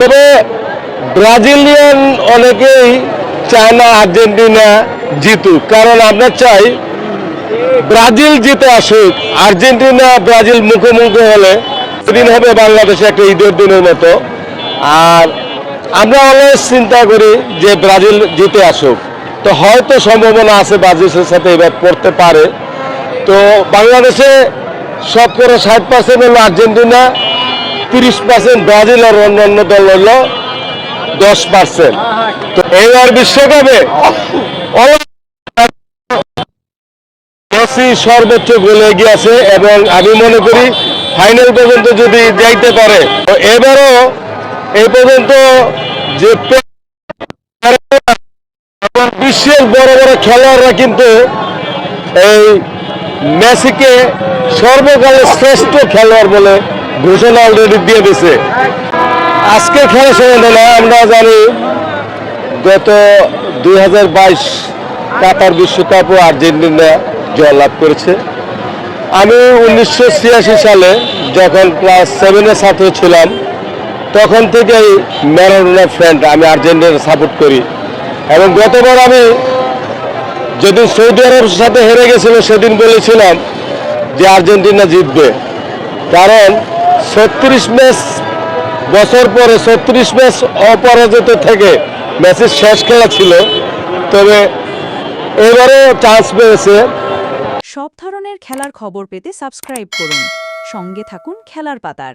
তবে ব্রাজিলিয়ান অনেকেই চায় না আর্জেন্টিনা জিতুক, কারণ আমরা চাই ব্রাজিল জিতে আসুক। আর্জেন্টিনা ব্রাজিল মুখোমুখি হলে সেদিন হবে বাংলাদেশে একটা ঈদের দিনের মতো। আর আমরা অলওয়েজ চিন্তা করি যে ব্রাজিল জিতে আসুক, তো হয়তো সম্ভাবনা আছে ব্রাজিলের সাথে এবার পড়তে পারে। তো বাংলাদেশে শতকরা 60% হলো আর্জেন্টিনা, 30% ব্রাজিল, আর অন্যান্য দল হলো 10%। তো এইবার বিশ্বকাপে মেসি সর্বোচ্চ গোলে এগিয়ে আছে এবং আমি মনে করি ফাইনাল পর্যন্ত যদি যাইতে পারে, তো এবারও এই পর্যন্ত যে বিশ্বের বড় বড় খেলোয়াড়রা কিন্তু এই মেসিকে সর্বকালের শ্রেষ্ঠ খেলোয়াড় বলে ঘোষণা অলরেডি দিয়ে দিছে। আজকের খেলা সম্বন্ধে না, আমরা জানি গত 2022 কাতার বিশ্বকাপও আর্জেন্টিনা জয়লাভ করেছে। আমি 1986 সালে যখন ক্লাস 7-এর ছাত্র ছিলাম, তখন থেকেই ম্যারাডোনার ফ্যান, আমি আর্জেন্টিনা সাপোর্ট করি। এবং গতবার আমি যেদিন সৌদি আরবের সাথে হেরে গেছিল সেদিন বলেছিলাম যে আর্জেন্টিনা জিতবে, কারণ 36 ম্যাচ বছর পরে 36 ম্যাচ অপরাজিত থেকে ম্যাচের শেষ খেলা ছিল। তবে এবারও চান্স পেয়েছে। সব ধরনের খেলার খবর পেতে সাবস্ক্রাইব করুন, সঙ্গে থাকুন খেলার পাতার।